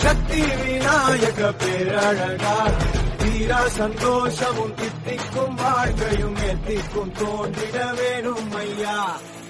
சக்தி விநாயக பேரழகா தீரா சந்தோஷமும் தித்திக்கும் வாழ்க்கையும் எத்திக்கும் தோன்றிட வேணும் ஐயா.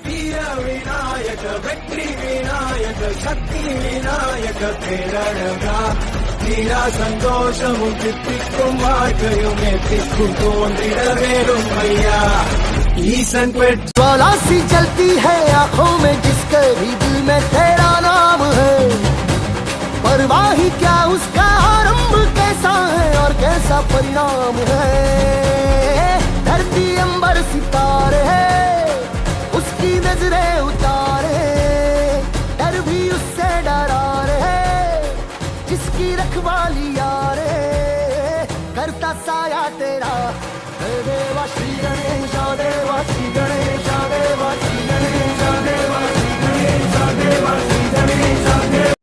வீர விநாயக வெற்றி விநாயக சக்தி விநாயக பேரழகா தீரா சந்தோஷமும் தித்திக்கும் வாழ்க்கையும் எத்திக்கும் தோன்றிட வேணும் ஐயா. ईसन पे ज्वाला सी जलती है आंखों में जिसके भी दिल में तेरा नाम है, परवाही क्या उसका आरंभ कैसा है और कैसा परिणाम है। धरती अंबर सितारे है उसकी नजरें उतारे, डर भी उससे डरा रहे जिसकी रखवाली यारे, करता साया तेरा देवा श्री गणेश देवा श्री गणेश देवा श्री गणेश देवा श्री गणेश देवा श्री गणेश देवा।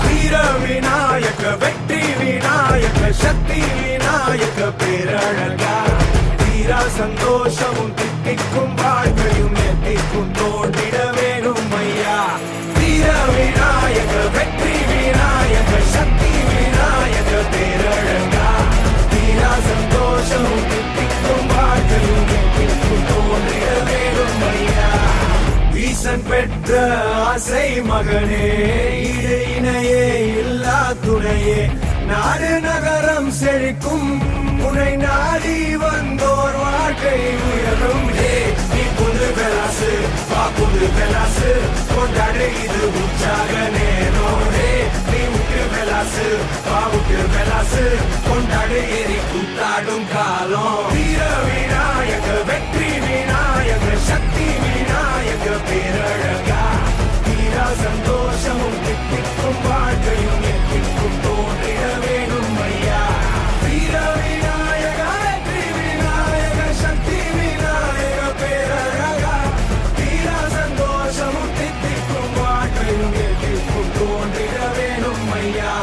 வீர விநாயக வெற்றி விநாயக சக்தி விநாயக பேரழகா தீரா சந்தோஷமும் தித்திக்கும் வாழ்க்கையும் எத்திக்கும் தோன்றிட வேணும் ஐயா. வீர விநாயக வெற்றி விநாயக சக்தி விநாயக பேரழகா தீரா சந்தோஷமும் தித்திக்கும் வாழ்க்கையும் எத்திக்கும் தோன்றிட வேணும் ஐயா. ஈசன் பெற்ற ஆசை மகனே இடு இணையே இல்லா துணையே, நாடு நகரம் செழிக்கும் உனை நாடி வந்தோர் வாழ்க்கை உயரும். நீ புது பெலாசு வா புது பெலாசு கொண்டாடு இது உற்சாக நேரம். நீ உற்று பெலாசு வா உற்று பெலாசு கொண்டாடு ஏறி கூத்தாடும் காலம். வீர விநாயக வெற்றி விநாயக சக்தி விநாயக பேரழகா தீரா சந்தோஷமும் தித்திக்கும் வாழ்க்கையும் எத்திக்கும் தோன்றிட வேணும் ஐயா. வீர விநாயக வெற்றி விநாயக சக்தி விநாயக பேரழகா தீரா சந்தோஷமும் தித்திக்கும் வாழ்க்கையும் எத்திக்கும் தோன்றிட வேணும் ஐயா.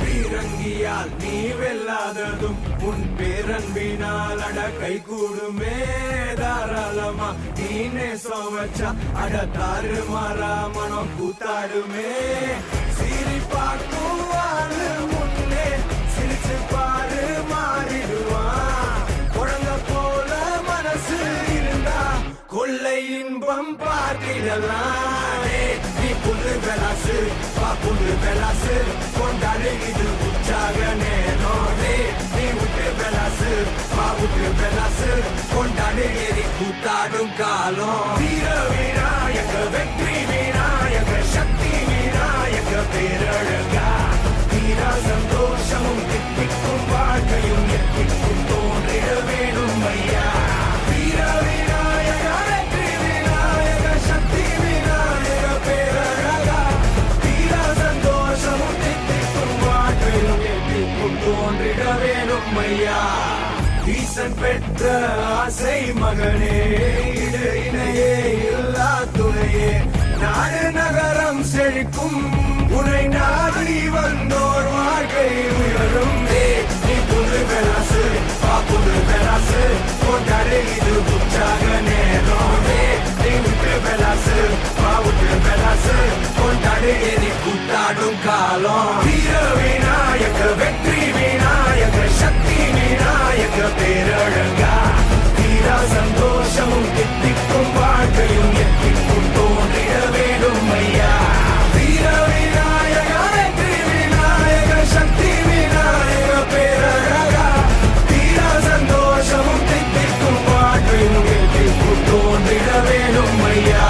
பீரங்கியால் நீ வெல்லாததும் உன் பேரன்பினால் அட கை கூடுமே. தாராளமா நீனே சோவச்சா அட தாறு மாறா மனம் கூத்தாடுமே. சிரி பார்க்குவாரு முன்னே சிரிச்சு பாரு மாறிடுவான். குழந்தை போல மனசு இருந்தா கொள்ளை இன்பம் பார்த்திடலாம். நீ புது பெலாசு வா புது பெலாசு கொண்டாடு இது உற்சாக நேரம். நீ உற்று பெலாசு வா உற்று பெலாசு கொண்டாடு ஏறி கூத்தாடும் காலம். வீர விநாயக வெற்றி விநாயக சக்தி விநாயக பேரழகா தீரா சந்தோஷமும் தித்திக்கும் வாழ்க்கையும் எத்திக்கும் தோன்றிட வேணும் ஐயா. வீர விநாயக வெற்றி விநாயக சக்தி விநாயக பேரழகா தீரா சந்தோஷமும் தித்திக்கும் வாழ்க்கையும் எத்திக்கும் தோன்றிட வேணும் ஐயா. ஈசன் பெற்ற ஆசை மகனே இடு இணையே இல்லா துணையே, நாடு நகரம் செழிக்கும் உனை நாடி வந்தோர் வாழ்க்கை உயரும். நீ புது பெலாசு வா புது பெலாசு கொண்டாடு இது உற்சாக நேரம். நீ உற்று பெலாசு வா உற்று பெலாசு கொண்டாடு ஏறி கூத்தாடும் காலம். வீர விநாயக வெற்றி விநாயக சக்தி விநாயக பேரழகா தீரா சந்தோஷமும் தித்திக்கும் வாழ்க்கையும் எத்திக்கும் தோன்றிட வேணும் ஐயா. வீர விநாயக வெற்றி விநாயக சக்தி விநாயக பேரழகா தீரா சந்தோஷமும் தித்திக்கும் வாழ்க்கையும் எத்திக்கும் தோன்றிட வேணும் ஐயா.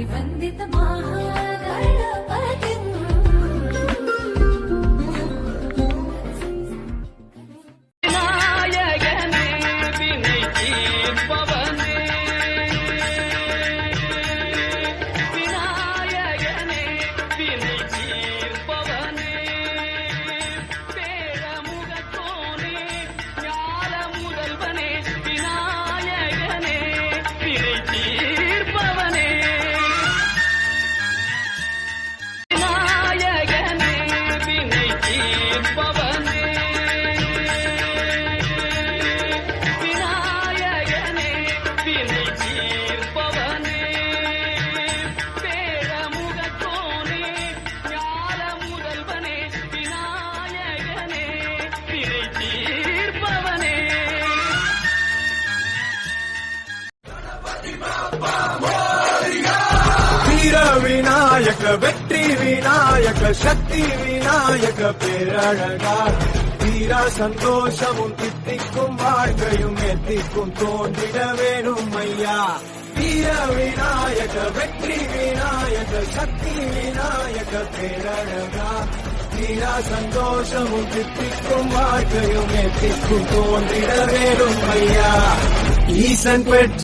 वन्दित महागणपतिम् விநாயகனே வினை தீர்ப்பவனே விநாயகனே வினை தீர்ப்பவனே பேரமுகத்தோனே ஞான முதல்வனே விநாயகனே வினை தீர்ப்பவனே விநாயகனே வினை தீர்ப்பவனே விநாயகனே வினை தீர்ப்பவனே பேரமுகத்தோனே ஞான முதல்வனே விநாயகனே வினை தீர்ப்பவனே வீர விநாயக வெற்றி விநாயக சக்தி விநாயக பேரழகா வீரா சந்தோஷமும் தித்திக்கும் வாழ்க்கையும் எத்திக்கும் தோன்றிட வேணும் ஐயா வீர விநாயக வெற்றி விநாயக சக்தி விநாயக பேரழகா வீரா சந்தோஷமும் தித்திக்கும் வாழ்க்கையும் எத்திக்கும் தோன்றிட வேணும் ஐயா ஈசன் பெற்ற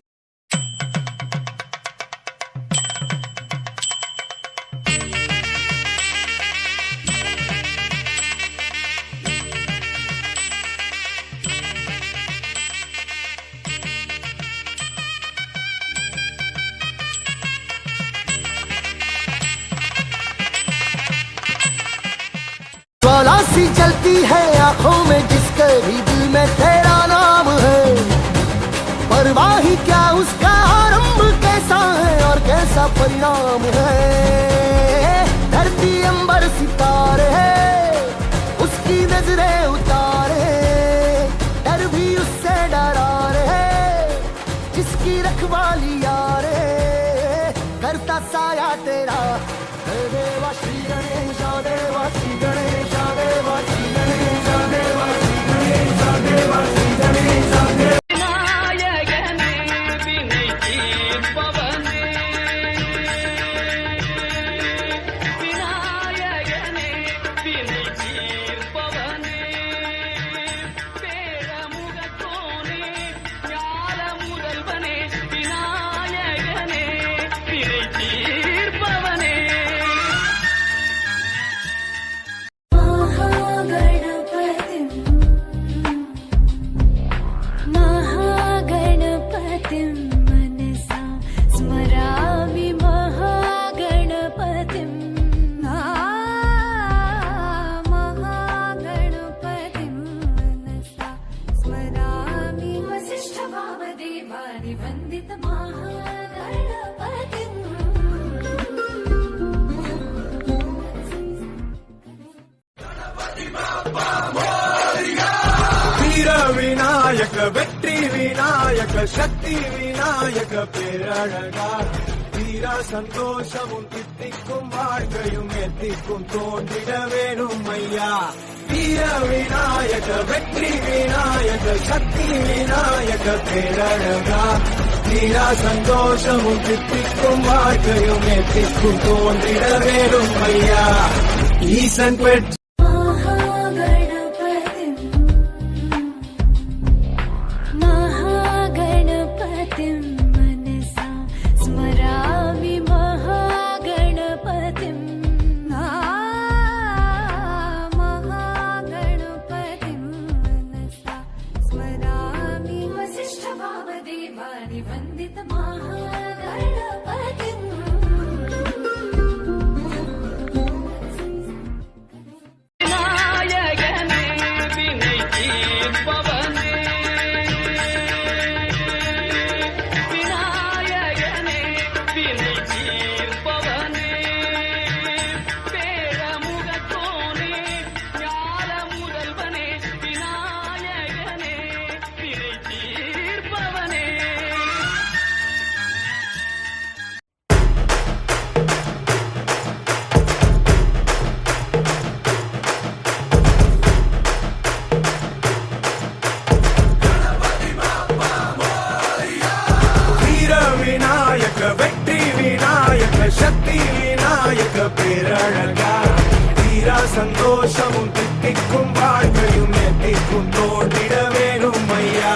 ज्वाला सी जलती है आंखों में जिसके भी दिल में तेरा नाम है परवाह ही क्या उसका आरंभ कैसा है और कैसा परिणाम है धरती अंबर सितारे है उसकी नजरें उतारे डर भी उससे डरा रहे जिसकी रखवाली यारे करता साया तेरा हे देवा श्री गणेश देवा श्री गणेश देवा श्री गणेश देवा श्री गणेश देवा श्री गणेश விநாயகனே வினை தீர்ப்பவனே விநாயகனே வினை தீர்ப்பவனே பேரமுகத்தோனே ஞான முதல்வனே விநாயகனே வினை தீர்ப்பவனே महागणपतिं मनसा स्मरामि महागणपतिं महागणपतिं मनसा स्मरामि वसिष्ठवामदेवानि वन्दित வீர விநாயக வெற்றி விநாயக சக்தி விநாயக பேரழகா வீரா சந்தோஷமும் தித்திக்கும் வாழ்க்கையும் எத்திக்கும் தோன்றிட வேணும் ஐயா வீர விநாயக வெற்றி விநாயக சக்தி விநாயக பேரழகா வீரா சந்தோஷமும் தித்திக்கும் வாழ்க்கையும் எத்திக்கும் தோன்றிட வேணும் ஐயா ஈசன் பெற்ற महागणपतिं मनसा स्मरामि महागणपतिं महागणपतिं मनसा स्मरामि वसिष्ठवामदेवानि वन्दित महागणपतिम् விநாயகனே வினை தீர்ப்பவனே விநாயகனே வினை தீர்ப்பவனே பேரமுகத்தோனே ஞான முதல்வனே விநாயகனே வினை தீர்ப்பவனே பேரழகா தீரா சந்தோஷமும் தித்திக்கும் வாழ்க்கையும் எத்திக்கும் தோன்றிட வேணும் ஐயா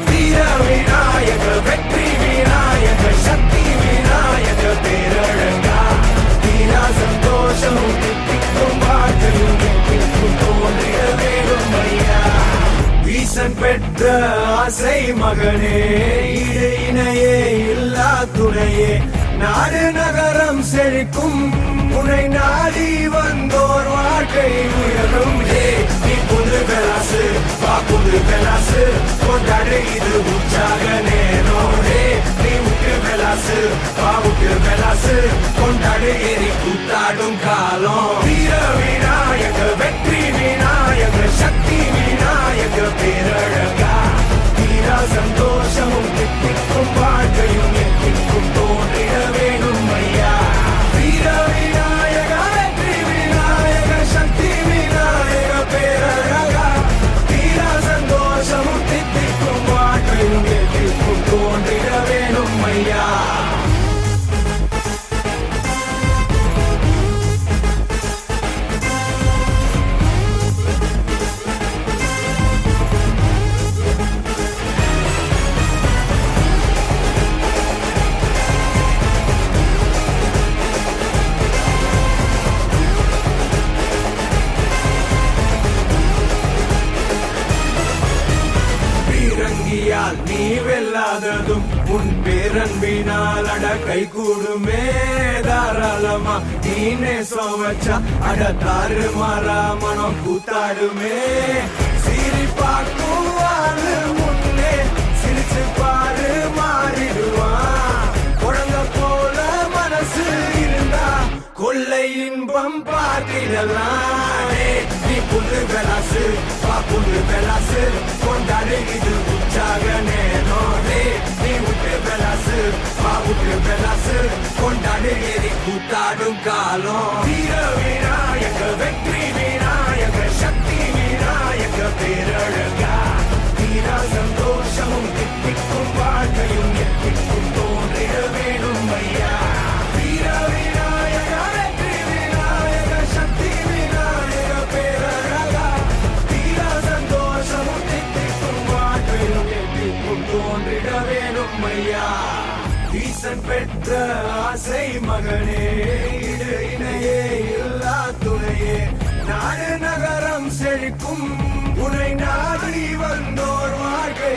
வீர விநாயக வெற்றி விநாயக சக்தி விநாயக பேரழகா தீரா சந்தோஷமும் தித்திக்கும் வாழ்க்கையும் எத்திக்கும் தோன்றிட வேணும் ஐயா ஈசன் பெற்ற ஆசை மகனே ஈடு இணையே இல்லா துணையே நாடு நகரம் செழிக்கும் உன்னை நாடி வந்தோர் வாழ்க்கை உயரும் ஹே நீ புது பெலாசு வா புது பெலாசு கொண்டாடு இது உற்சாக நேரம் ஹே நீ உட்டு பெலாசு வா உட்டு பெலாசு கொண்டாடு எரி கூத்தாடும் காலம் வீர விநாயக வெற்றி விநாயக சக்தி விநாயக பேரழகா தீரா சந்தோஷமும் தித்திக்கும் வாழ்க்கையும் எத்திக்கும் தோன்றிட வேணும் ஐயா வீர விநாயக வெற்றி விநாயக சக்தி விநாயக பேரழகா தீரா சந்தோஷமும் தித்திக்கும் வாழ்க்கையும் எத்திக்கும் தோன்றிட வேணும் ஐயா பீரங்கியால் நீ வெல்லாததும் உன் பேரன்பினால் அட கை கூடுமே தாராளமா நீனே சோவச்சா அட தாறு மாறா மனம் கூத்தாடுமே சிரி பார்க்குவாரு முன்னே சிரிச்சு பாரு மாறிடுவான் குழந்தை போல மனசு இருந்தா கொள்ளை இன்பம் பார்த்திடலாம் நீ புது பெலாசு வா புது பெலாசு கொண்டாடு இது உற்சாக நேரம் நீ விட்டு பெலாசு வா விட்டு பெலாசு கொண்டாடு எரி கூத்தாடும் காலம் வீர விநாயக வெற்றி விநாயக சக்தி விநாயக பேரழகா தீரா சந்தோஷமும் தித்திக்கும் வாழ்க்கையும் எத்திக்கும் தோன்றிட வேணும் ஐயா வீர விநாயக வெற்றி விநாயக சக்தி விநாயக பேரழகா தீரா சந்தோஷமும் தித்திக்கும் வாழ்க்கையும் எத்திக்கும் தோன்றிட வேணும் ஐயா ஈசன் பெற்ற ஆசை மகனே ஈடு இணையே இல்லா துணையே நாடு நகரம் செழிக்கும் உன்னை நாடி வந்தோர் வாழ்க்கை